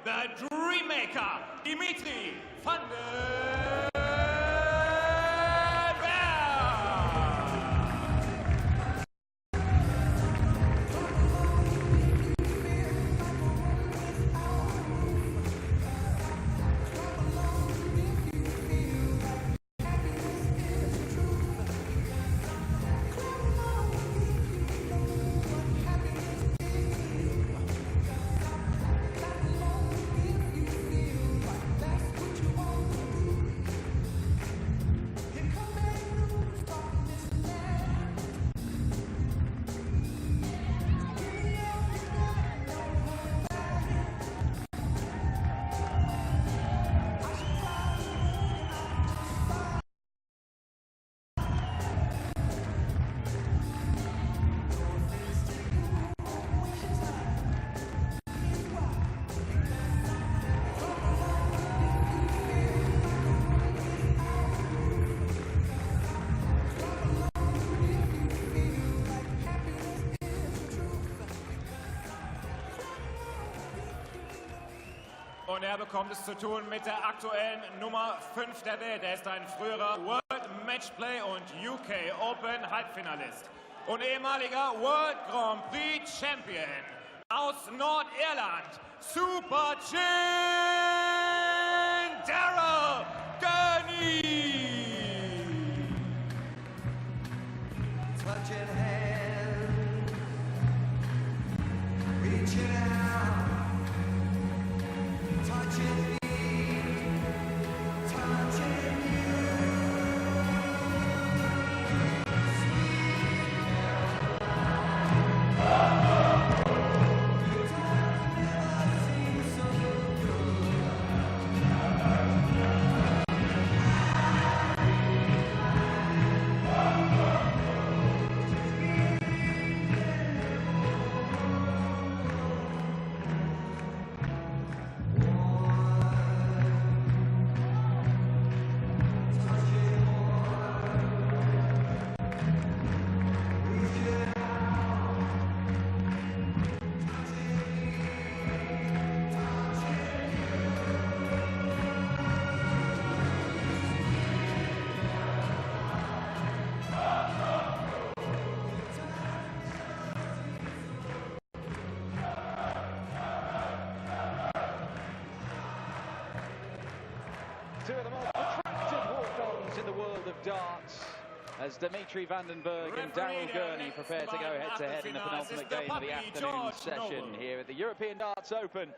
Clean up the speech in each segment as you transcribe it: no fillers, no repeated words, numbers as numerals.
the Dreammaker, Dimitri van der Bergh. Und er bekommt es zu tun mit der aktuellen Nummer 5 der Welt. Er ist ein früherer World Matchplay und UK Open Halbfinalist und ehemaliger World Grand Prix Champion aus Nordirland, Super Chin Gurney. Touching hand, reaching out. Touching me, touching you. Your touch never seems so good. Two of the most attractive walk-ons in the world of darts, as Dimitri van den Bergh and Bergh Gurney prepare to go head-to-head in the penultimate game of the afternoon session here at the European Darts Open.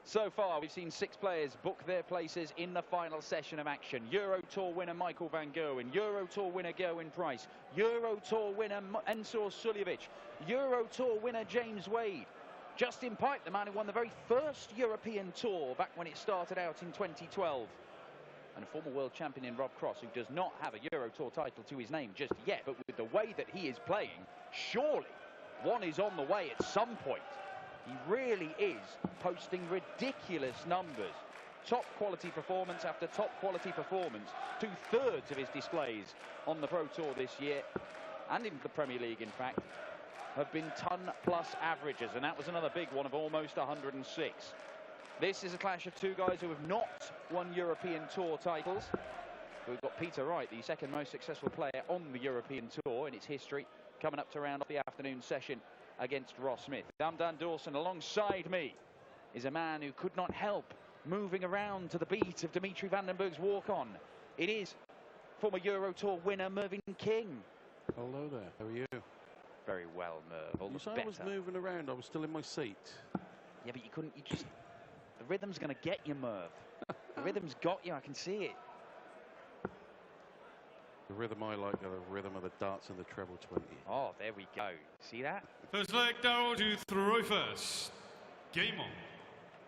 So far, we've seen 6 players book their places in the final session of action. Euro Tour winner Michael van Gerwen, Euro Tour winner Gerwin Price, Euro Tour winner Ensor Suljovic, Euro Tour winner James Wade, Justin Pipe, the man who won the very first European Tour back when it started out in 2012. And a former world champion in Rob Cross, who does not have a Euro Tour title to his name just yet, but with the way that he is playing, surely one is on the way at some point. He really is posting ridiculous numbers. Top quality performance after top quality performance. 2/3 of his displays on the Pro Tour this year, and in the Premier League in fact, have been ton-plus averages, and that was another big one of almost 106. This is a clash of two guys who have not won European Tour titles. We've got Peter Wright, the second most successful player on the European Tour in its history, coming up to round off the afternoon session against Ross Smith. Dan Dawson alongside me is a man who could not help moving around to the beat of Dimitri van den Bergh's walk-on. It is former Euro Tour winner Mervyn King. Hello there, how are you? Very well, Merv. All the better. I was moving around, I was still in my seat. Yeah, but you couldn't, the rhythm's going to get you, Merv. The rhythm's got you, I can see it. The rhythm I like are the rhythm of the darts and the treble 20. Oh, there we go. See that? First leg, Darryl to throw first. Game on.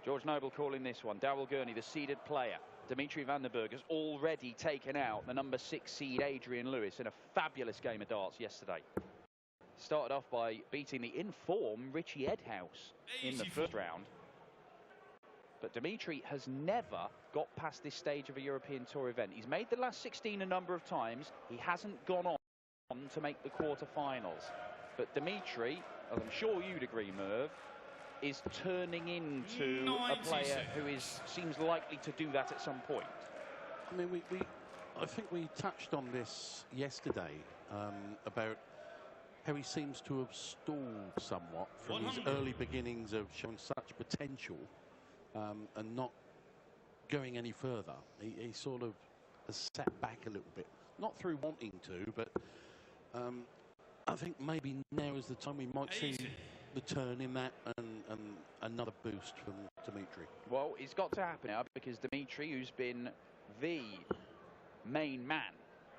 George Noble calling this one. Darryl Gurney, the seeded player. Dimitri van den Bergh has already taken out the number 6 seed Adrian Lewis in a fabulous game of darts yesterday. Started off by beating the in-form Richie Edhouse in the first round. But Dimitri has never got past this stage of a European Tour event. He's made the last 16 a number of times. He hasn't gone on to make the quarterfinals. But Dimitri, as I'm sure you'd agree, Merv, is turning into a player who seems likely to do that at some point? I mean, I think we touched on this yesterday about how he seems to have stalled somewhat from his early beginnings of showing such potential and not going any further. He sort of has sat back a little bit, not through wanting to, but I think maybe now is the time we might see the turn in that and another boost from Dimitri. Well, it's got to happen now because Dimitri, who's been the main man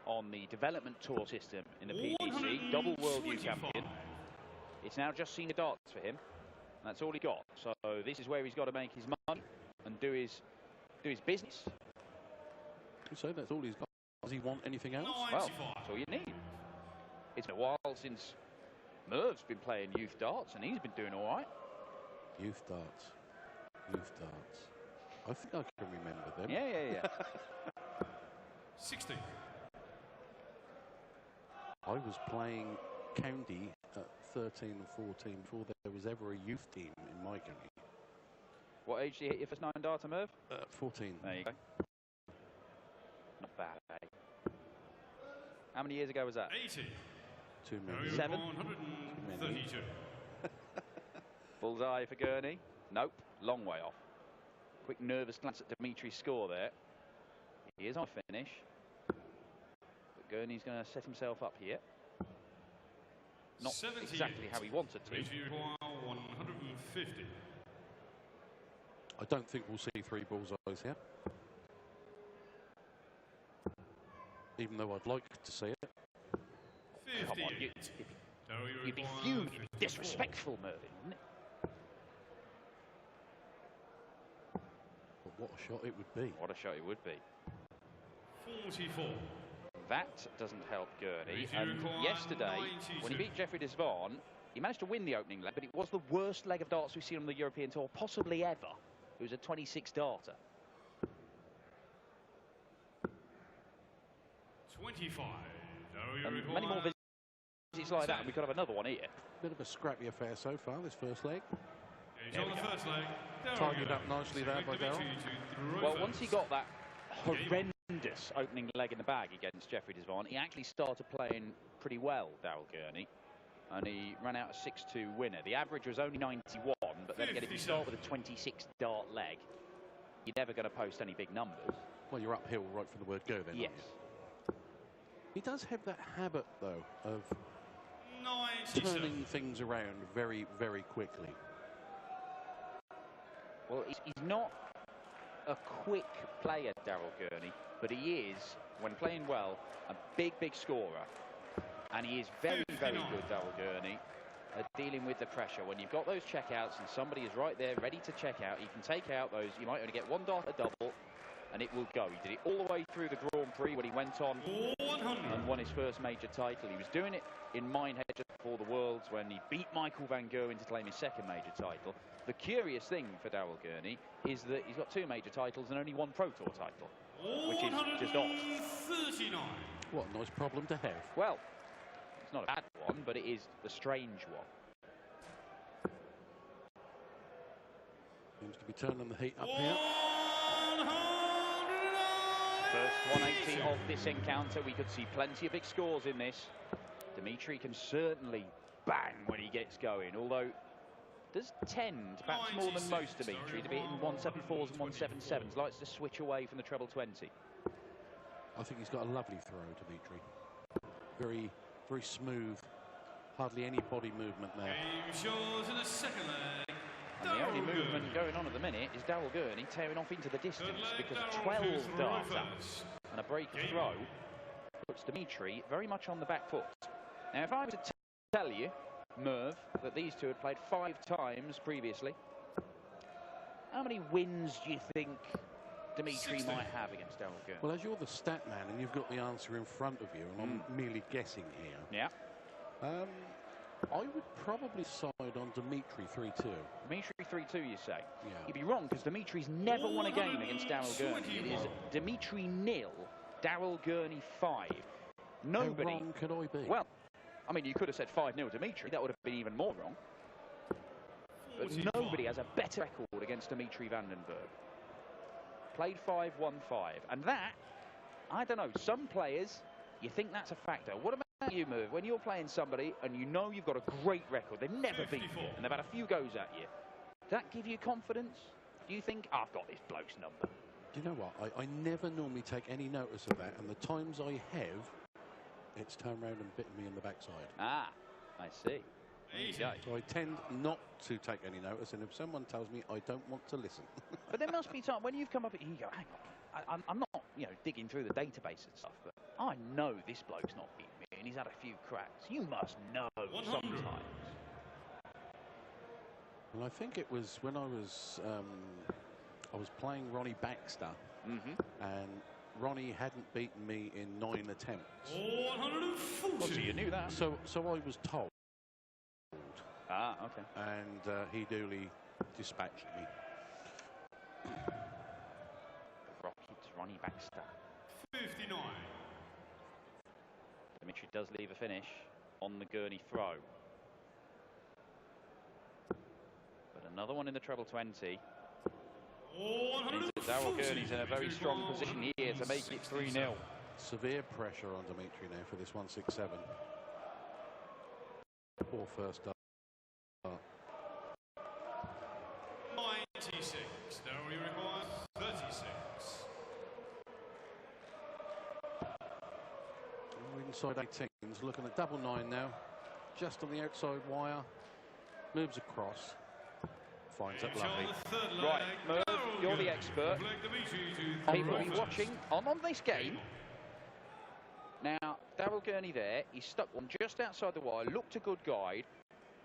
on the development tour system in the PDC, double World Youth Champion, it's now just senior darts for him. That's all he got. So this is where he's got to make his money and do his business. So that's all he's got. Does he want anything else? Well, that's all you need. It's been a while since Merv's been playing youth darts, and he's been doing all right. Youth darts. Youth darts. I think I can remember them. Yeah. 60. I was playing county at 13 and 14 before there was ever a youth team in my county. What age did you hit your first 9 darter, Merv? 14. There you go. Not bad, eh? How many years ago was that? 80. Too many. 7. 132. Bullseye for Gurney. Nope, long way off. Quick nervous glance at Dimitri's score there. He is on finish. But Gurney's going to set himself up here. Not exactly how he wanted to. Dimitri require 150. I don't think we'll see 3 bullseyes here. Even though I'd like to see it. Come on, you'd be fuming, disrespectful, Mervyn, wouldn't it? But what a shot it would be. What a shot it would be. 44. That doesn't help Gurney. And yesterday, when he beat Jeffrey Desvaughn, he managed to win the opening leg, but it was the worst leg of darts we've seen on the European Tour, possibly ever. It was a 26 darter. 25. And many more visits like that, and we could have another one here. Bit of a scrappy affair so far, this first leg. He's on the first leg. Tidied up nicely there by Darryl. Well, once he got that horrendous opening leg in the bag against Jeffrey Desvaughn, he actually started playing pretty well, Daryl Gurney. And he ran out a 6-2 winner. The average was only 91, but then again, if you start with a 26 dart leg, you're never going to post any big numbers. Well, you're uphill right from the word go then. Yes. He does have that habit, though, of 97. turning things around very, very quickly. Well, he's not a quick player, Daryl Gurney, but he is, when playing well, a big, big scorer. And he is very, very good, Daryl Gurney, at dealing with the pressure. When you've got those checkouts and somebody is right there ready to check out, he can take out those. You might only get 1 dart a double, and it will go. He did it all the way through the Grand Prix when he went on 100. and won his first major title. He was doing it in Minehead just before the Worlds when he beat Michael van Gerwen to claim his 2nd major title. The curious thing for Daryl Gurney is that he's got 2 major titles and only 1 Pro Tour title, which is just odd. 39. What a nice problem to have. Well, it's not a bad one, but it is the strange one. Seems to be turning the heat up here. First 180 of this encounter. We could see plenty of big scores in this. Dimitri can certainly bang when he gets going, although does tend, perhaps more than most Dimitri, to be hitting 174s and 177s. Likes to switch away from the treble 20. I think he's got a lovely throw, Dimitri. Very, very smooth. Hardly any body movement there. Game's yours in the 2nd leg. And the only movement going on at the minute is Daryl Gurney tearing off into the distance because 12 darts and a break of throw puts Dimitri very much on the back foot. Now, if I were to tell you, Merv, that these two had played 5 times previously, how many wins do you think Dimitri might have against Daryl Gurney? Well, as you're the stat man and you've got the answer in front of you, and I'm merely guessing here. Yeah. I would probably side on Dimitri 3-2. Dimitri 3-2, you say? Yeah. You'd be wrong, because Dimitri's never won a game against Daryl Gurney. It is Dimitri 0, Daryl Gurney 5. Nobody. How wrong could I be? Well, I mean, you could have said 5-0 Dimitri. That would have been even more wrong. but nobody has a better record against Dimitri van den Bergh. Played 5-1-5, and that, I don't know, some players, you think that's a factor. What about you, Merv? When you're playing somebody and you know you've got a great record, they've never beaten you, and they've had a few goes at you, does that give you confidence? Do you think, I've got this bloke's number? Do you know what? I never normally take any notice of that, and the times I have, it's turned around and bitten me in the backside. Ah, I see. So I tend not to take any notice, and if someone tells me, I don't want to listen. But there must be time when you've come up and you go, hang on, I'm not, you know, digging through the database and stuff, but I know this bloke's not beating me, and he's had a few cracks. You must know sometimes. Well, I think it was when I was playing Ronnie Baxter, and Ronnie hadn't beaten me in 9 attempts. 140. Well, so you knew that. So I was told. Ah, okay. And he duly dispatched me. Rockets, Ronnie Baxter. 59. Dimitri does leave a finish on the Gurney throw. But another one in the treble 20. Means that Daryl Gurney's in a very strong position here to make it 3-0. Severe pressure on Dimitri now for this 167. Poor first up. 96. Daryl, you require 36. We're inside 18s, looking at double 9 now. Just on the outside wire. Moves across. Finds it lovely. Right, Merv, you're the expert. People will be watching on this game. Now, Daryl Gurney there, he's stuck one just outside the wire, looked a good guide.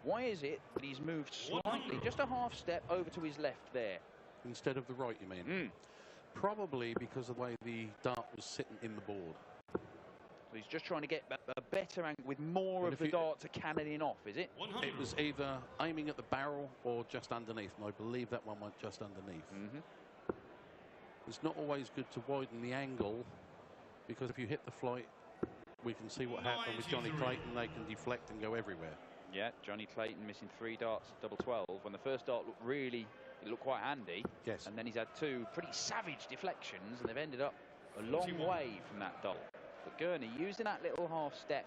Why is it that he's moved slightly, just a half step over to his left there? Instead of the right, you mean? Probably because of the way the dart was sitting in the board. So he's just trying to get a better angle with more of the dart to cannon in off, is it? It was either aiming at the barrel or just underneath, and I believe that one went just underneath. It's not always good to widen the angle, because if you hit the flight, we can see what happened with Johnny Clayton. They can deflect and go everywhere. Yeah, Johnny Clayton missing 3 darts, double 12. When the first dart looked it looked quite handy. Yes. And then he's had 2 pretty savage deflections, and they've ended up a long way from that dart. But Gurney using that little half step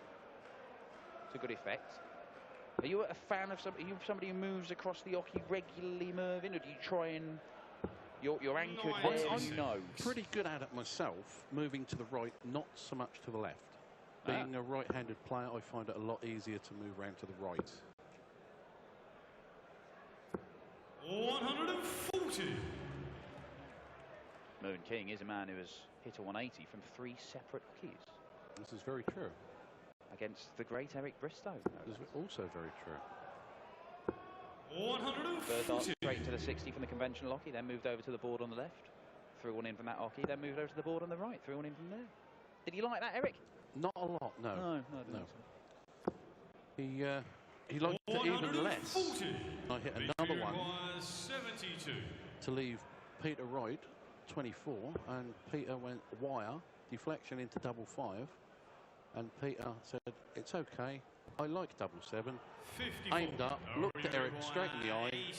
to good effect. Are you a fan of somebody who moves across the hockey regularly, Mervyn, or do you try and you're anchored there? I'm pretty good at it myself, moving to the right, not so much to the left. Being a right-handed player, I find it a lot easier to move around to the right. 140. Mervyn King is a man who has hit a 180 from 3 separate hockeys. This is very true. Against the great Eric Bristow. This is also very true. 140. First dart straight into the 60 from the conventional hockey, then moved over to the board on the left. Threw one in from that hockey, then moved over to the board on the right. Threw one in from there. Did you like that, Eric? Not a lot, no. No. He liked it even less. I hit another one 72. to leave Peter Wright, 24, and Peter went wire, deflection into double 5, and Peter said, it's okay, I like double 7, aimed up, looked at Eric straight in the eye,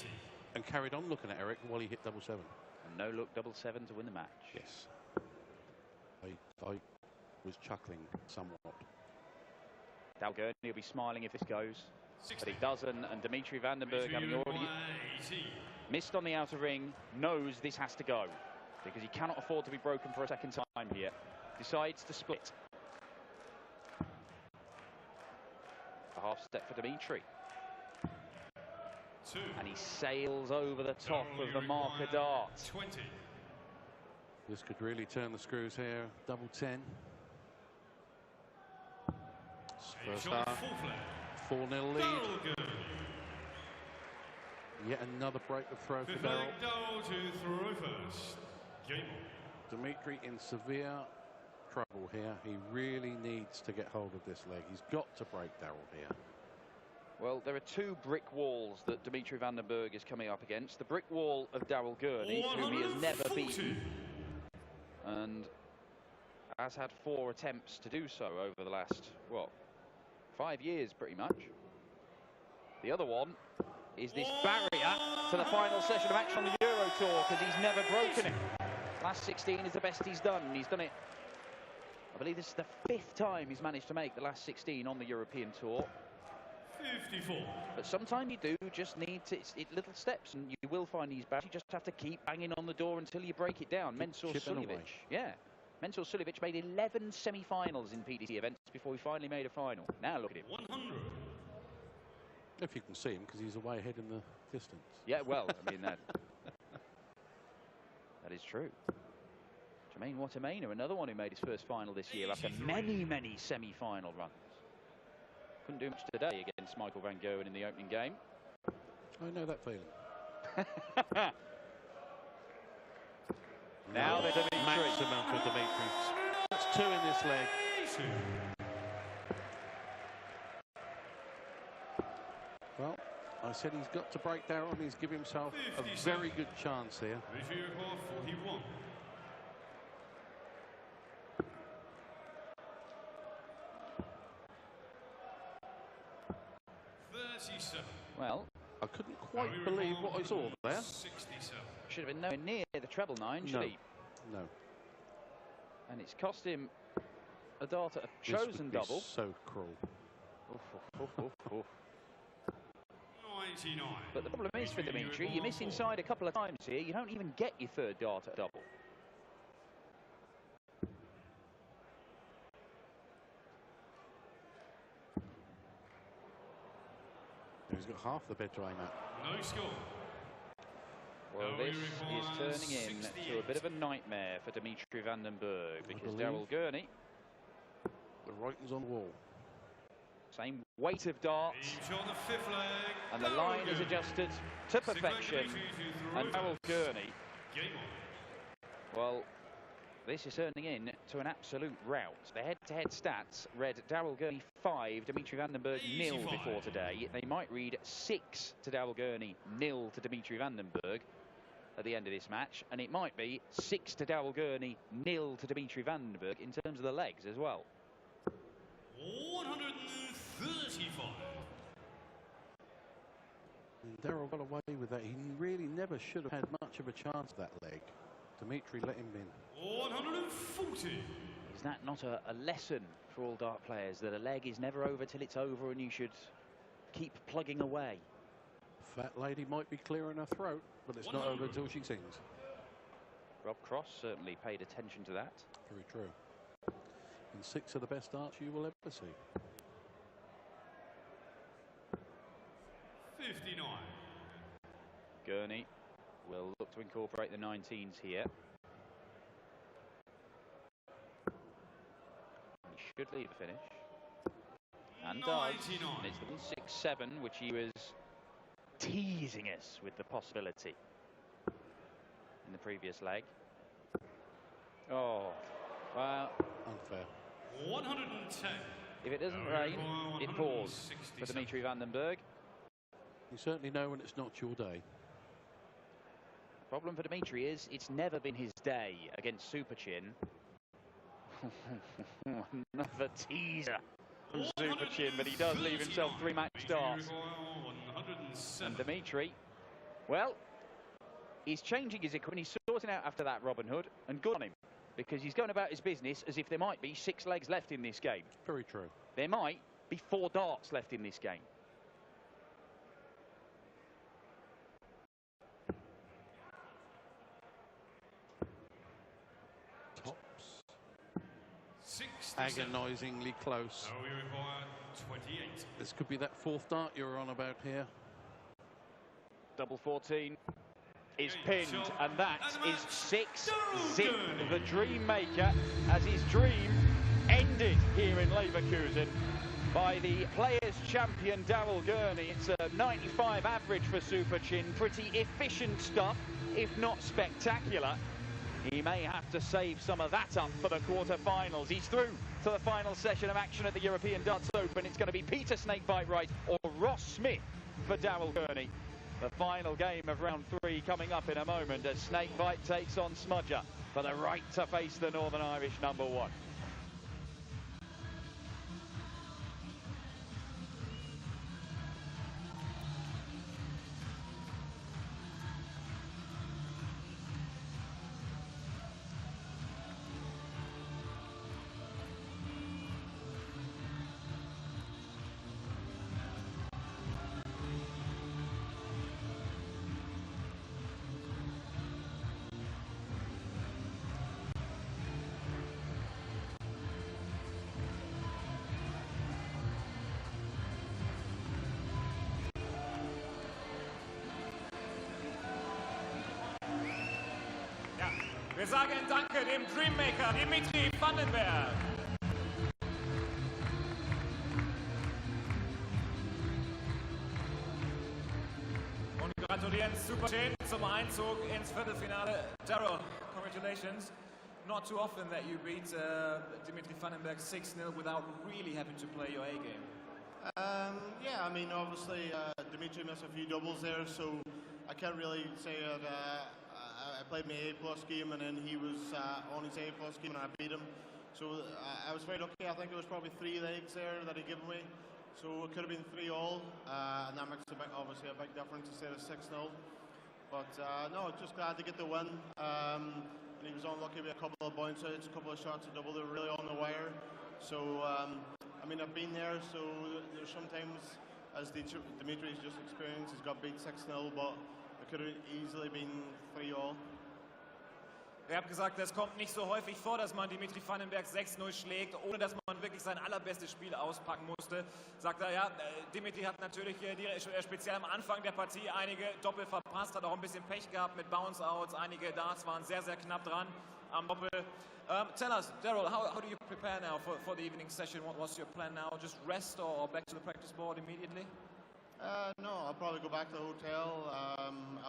and carried on looking at Eric while he hit double 7. And no look double 7 to win the match. Yes. I was chuckling somewhat. Daryl Gurney will be smiling if this goes, but he doesn't, and Dimitri van den Bergh, having already missed on the outer ring, knows this has to go, because he cannot afford to be broken for a second time here. Decides to split. A half step for Dimitri. And he sails over the top of the marker dart. 20. This could really turn the screws here. Double 10. First half, 4-0 lead. Yet another break of throw for Daryl. Daryl to throw first. Game on. Dimitri in severe trouble here. He really needs to get hold of this leg. He's got to break Daryl here. Well, there are 2 brick walls that Dimitri van den Bergh is coming up against. The brick wall of Daryl Gurney, whom he has never beaten, and has had 4 attempts to do so over the last, what, 5 years pretty much. The other one is this barrier to the final session of action on the Euro Tour, because he's never broken it. Last 16 is the best he's done, and he's done it, I believe this is the 5th time he's managed to make the last 16 on the European Tour. 54. But sometimes you do just need to, it's little steps, and you will find these barriers. You just have to keep banging on the door until you break it down. Mensur Suljovic, yeah. Mensur Suljovic made 11 semi-finals in PDC events before he finally made a final. Now look at him. 100. If you can see him, because he's way ahead in the distance. Yeah, well, I mean, that is true. Jermaine Watermainer, another one who made his first final this year after many, many semi-final runs. Couldn't do much today against Michael van Gerwen in the opening game. I know that feeling. Now there's Dimitri. Maximum for Dimitri. That's 2 in this leg. Well, I said he's got to break down. He's given himself a very good chance here. 41. Well, I couldn't quite believe what I saw there. 67. should have been nowhere near the treble 9, should he? No. And it's cost him a dart at a This would chosen be double. so cruel. Oof, oof, oof, oof. 99. But the problem is for Dimitri, you miss inside a couple of times here, you don't even get your 3rd dart at a double. He's got half the bed to aim at. No score. Well, this is turning into a bit of a nightmare for Dimitri van den Bergh, because Daryl Gurney, The writing's on the wall. same weight of darts, Each on the 5th leg. and the line is adjusted to perfection. And Daryl Gurney, Game on. well, this is turning in to an absolute rout. The head-to-head stats read Daryl Gurney 5, Dimitri van den Bergh 0 before today. They might read 6 to Daryl Gurney, 0 to Dimitri van den Bergh at the end of this match. And it might be 6 to Daryl Gurney, 0 to Dimitri van den Bergh in terms of the legs as well. 135. Daryl got away with that. He really never should have had much of a chance that leg. Dimitri let him in. 140. Is that not a lesson for all dart players, that a leg is never over till it's over and you should keep plugging away? Fat lady might be clearing her throat, but it's not over until she sings. Rob Cross certainly paid attention to that. Very true. And 6 of the best darts you will ever see. 59. Gurney will look to incorporate the 19s here. He should leave a finish. And does. 99. And it's the 167, which he was teasing us with the possibility in the previous leg. Oh, well. Unfair. 110. If it doesn't rain, it pours for Dimitri van den Bergh. You certainly know when it's not your day. Problem for Dimitri is it's never been his day against Superchin. Another teaser from Superchin, but he does leave himself 3 match starts. And Dimitri, well, he's changing his equipment. He's sorting out after that Robin Hood, and good on him, because he's going about his business as if there might be 6 legs left in this game. Very true. There might be 4 darts left in this game. Tops. 67. Agonisingly close. So we require 28. This could be that 4th dart you're on about here. Double 14 is pinned, and that is 6-zip. The dream maker, as his dream ended here in Leverkusen by the Players' Champion Daryl Gurney. It's a 95 average for Superchin. Pretty efficient stuff, if not spectacular. He may have to save some of that up for the quarter-finals. He's through to the final session of action at the European Darts Open. It's going to be Peter Snakebite Wright or Ross Smith for Daryl Gurney. The final game of round 3 coming up in a moment as Snakebite takes on Smudger for the right to face the Northern Irish #1. Wir sagen Danke dem Dreammaker Dimitri Vandenberg. Und gratulieren Superchain zum Einzug ins Viertelfinale. Daryl, congratulations. Not too often that you beat Dimitri Vandenberg 6-0 without really having to play your A game. Yeah, I mean, obviously Dimitri missed a few doubles there, so I can't really say that I played my A+ game and then he was on his A+ game and I beat him. So I was very lucky. I think it was probably 3 legs there that he gave me. So it could have been 3-all, and that makes obviously a big difference instead of 6-0. But no, just glad to get the win. And he was unlucky with a couple of bounce outs, a couple of shots of double. They were really on the wire. So I mean, I've been there. So there's sometimes, as Dimitri's just experienced, he's got beat 6-0, but it could have easily been 3-all. Ihr habt gesagt, das kommt nicht so häufig vor, dass man Dimitri Vandenberg 6-0 schlägt, ohne dass man wirklich sein allerbestes Spiel auspacken musste. Sagt er, ja, Dimitri hat natürlich speziell am Anfang der Partie einige Doppel verpasst, hat auch ein bisschen Pech gehabt mit Bounce-Outs. Einige Darts waren sehr, sehr knapp dran am Doppel. Tell us, Daryl, how do you prepare now for the evening session? What's your plan now? Just rest or back to the practice board immediately? No, I'll probably go back to the hotel.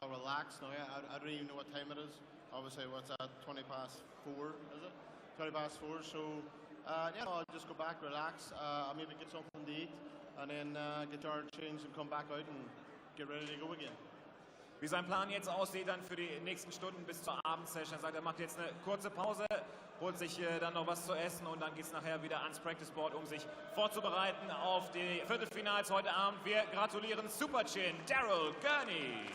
I'll relax. No, I don't even know what time it is. Obviously, what's that? 4, is it? 4. So, yeah, no, I'll just go back, relax. I'll maybe get something to eat, and then get our change and come back out and get ready to go again. Wie sein Plan jetzt aussieht dann für die nächsten Stunden bis zur Abendsession. Er sagt, er macht jetzt eine kurze Pause, holt sich dann noch was zu essen und dann geht es nachher wieder ans Practice Board, um sich vorzubereiten auf die Viertelfinals heute Abend. Wir gratulieren Superchin Daryl Gurney.